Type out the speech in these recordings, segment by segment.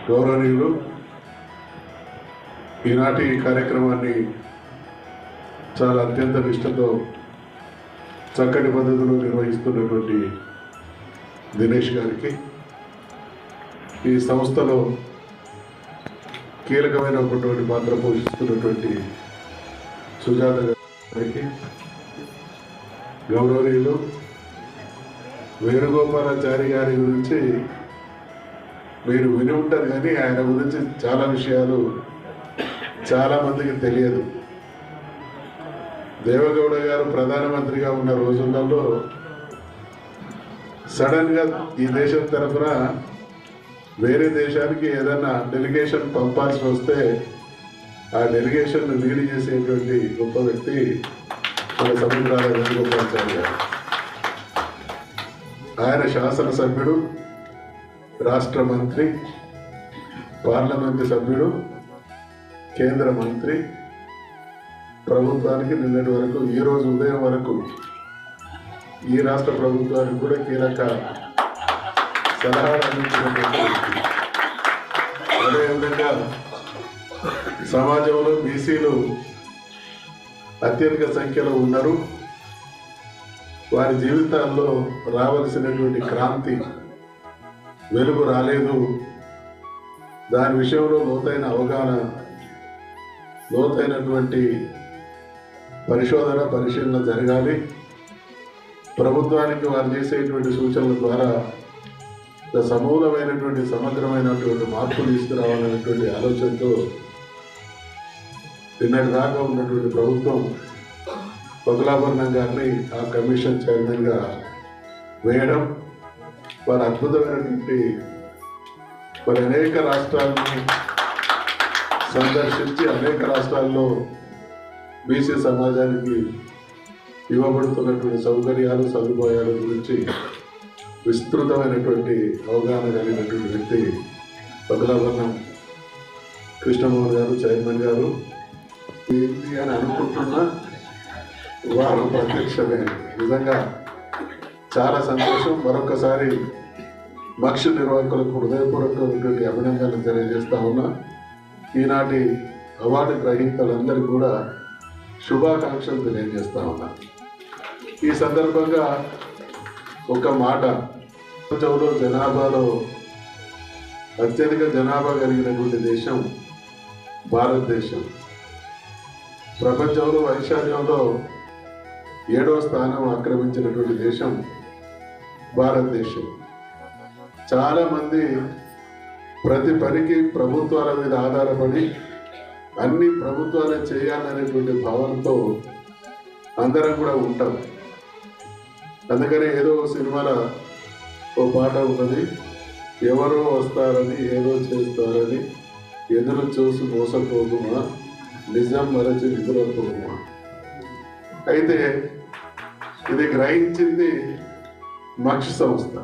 గౌరవనీయులు ఈనాటి కార్యక్రమాన్ని చాలా అత్యంత నిష్ఠతో చక్కటి పద్ధతిలో నిర్వహిస్తున్నటువంటి దినేష్ గారికి, ఈ సంస్థలో కీలకమైనటువంటి పాత్ర పోషిస్తున్నటువంటి సుజాత గారికి, గౌరవనీయులు వేణుగోపాలాచారి గారి గురించి మీరు విని ఉంటారు, కానీ ఆయన గురించి చాలా విషయాలు చాలామందికి తెలియదు. దేవగౌడ గారు ప్రధానమంత్రిగా ఉన్న రోజులలో సడన్గా ఈ దేశం తరఫున వేరే దేశానికి ఏదైనా డెలిగేషన్ పంపాల్సి వస్తే ఆ డెలిగేషన్ లీడ్ చేసేటువంటి గొప్ప వ్యక్తి మన సముద్రాల వేణుగోపాలాచారి గారు. ఆయన శాసనసభ్యుడు, రాష్ట్ర మంత్రి, పార్లమెంటు సభ్యుడు, కేంద్ర మంత్రి, ప్రభుత్వానికి నిన్నటి వరకు ఈ రోజు ఉదయం వరకు ఈ రాష్ట్ర ప్రభుత్వానికి కూడా కీలక సలహాలు అందించినటువంటి వ్యక్తి. అదేవిధంగా సమాజంలో బీసీలు అత్యధిక సంఖ్యలో ఉన్నారు. వారి జీవితాల్లో రావలసినటువంటి క్రాంతి వెలుగు రాలేదు. దాని విషయంలో లోతైన అవగాహన, లోతైనటువంటి పరిశీలన జరగాలి. ప్రభుత్వానికి వారు చేసేటువంటి సూచనల ద్వారా సమూలమైనటువంటి సమగ్రమైనటువంటి మార్పులు తీసుకురావాలనేటువంటి ఆలోచనతో నిన్నటి దాకా ఉన్నటువంటి ప్రభుత్వం పగులాభరణం గారిని ఆ కమిషన్ చైర్మన్గా వేయడం, వారు అద్భుతమైనటువంటి అనేక రాష్ట్రాలను సందర్శించి అనేక రాష్ట్రాల్లో బీసీ సమాజానికి ఇవ్వబడుతున్నటువంటి సౌకర్యాలు, సదుపాయాల గురించి విస్తృతమైనటువంటి అవగాహన కలిగినటువంటి వ్యక్తి పగులాభరణం కృష్ణమోహన్ గారు, చైర్మన్ గారు. ఏంటి అని అనుకుంటున్నా వారు ప్రత్యక్షమే. నిజంగా చాలా సంతోషం. మరొకసారి మక్ష నిర్వాహకులకు హృదయపూర్వకమైనటువంటి అభినందనలు తెలియజేస్తా ఉన్నా. ఈనాటి అవార్డు గ్రహీతలందరికీ కూడా శుభాకాంక్షలు తెలియజేస్తా ఉన్నా. ఈ సందర్భంగా ఒక మాట, ప్రపంచంలో జనాభాలో అత్యధిక జనాభా కలిగినటువంటి దేశం భారతదేశం. ప్రపంచంలో వైశాల్యంలో 7వ స్థానం ఆక్రమించినటువంటి దేశం భారతదేశం. చాలామంది ప్రతి పనికి ప్రభుత్వాల మీద ఆధారపడి అన్ని ప్రభుత్వాలే చేయాలనేటువంటి భావనతో అందరం కూడా ఉంటాం. అందుకనే ఏదో సినిమాలో ఓ పాట ఉన్నది, ఎవరో వస్తారని ఏదో చేస్తారని ఎదురు చూసి మోసపోకుమా, నిజం మరచి నిద్రపోకుమా. అయితే ఇది గ్రహించింది మక్ష సంస్థ.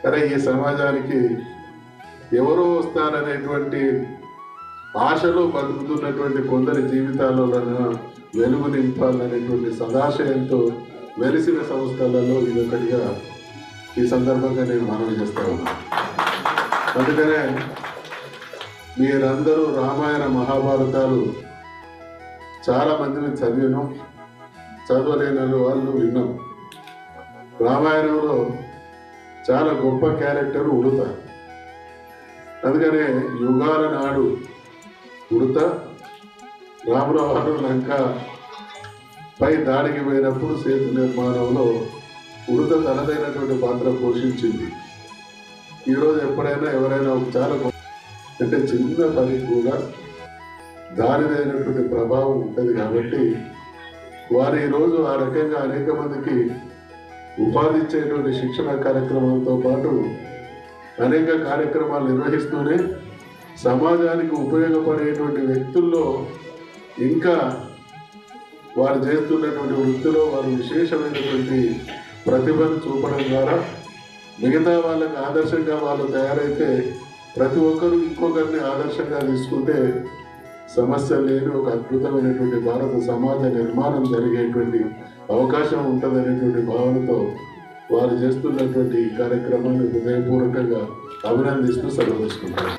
సరే, ఈ సమాజానికి ఎవరో వస్తారనేటువంటి ఆశలో బతుకుతున్నటువంటి కొందరి జీవితాల్లో వెలుగు నింపాలనేటువంటి సదాశయంతో వెలిసిన సంస్థలలో ఇదొకటిగా ఈ సందర్భంగా నేను మనవి చేస్తా ఉన్నాను. అందుకనే మీరందరూ రామాయణ మహాభారతాలు చాలా మందిని చదివినాం, చదవలేని వాళ్ళు విన్నాం. రామాయణంలో చాలా గొప్ప క్యారెక్టర్ ఉడత. అందుకనే యుగాల నాడు ఉడత రాముల వారు లంక పై దాడికి పోయినప్పుడు సేతు నిర్మాణంలో ఉడత తనదైనటువంటి పాత్ర పోషించింది. ఈరోజు ఎప్పుడైనా ఎవరైనా చాలా అంటే చిన్న పని కూడా దానిదైనటువంటి ప్రభావం ఉంటుంది. కాబట్టి వారు ఈరోజు ఆ రకంగా అనేక మందికి ఉపాధి ఇచ్చేటువంటి శిక్షణ కార్యక్రమాలతో పాటు అనేక కార్యక్రమాలు నిర్వహిస్తూనే సమాజానికి ఉపయోగపడేటువంటి వ్యక్తుల్లో ఇంకా వారు చేస్తున్నటువంటి వృత్తిలో వారు విశేషమైనటువంటి ప్రతిభను చూపడం ద్వారా మిగతా వాళ్ళకి ఆదర్శంగా వాళ్ళు తయారైతే ప్రతి ఒక్కరూ ఇంకొకరిని ఆదర్శంగా తీసుకుంటే సమస్య లేని ఒక అద్భుతమైనటువంటి భారత సమాజ నిర్మాణం జరిగేటువంటి అవకాశం ఉంటుందనేటువంటి భావనతో వారు చేస్తున్నటువంటి ఈ కార్యక్రమాన్ని హృదయపూర్వకంగా అభినందిస్తూ సెలవు తీసుకుంటారు.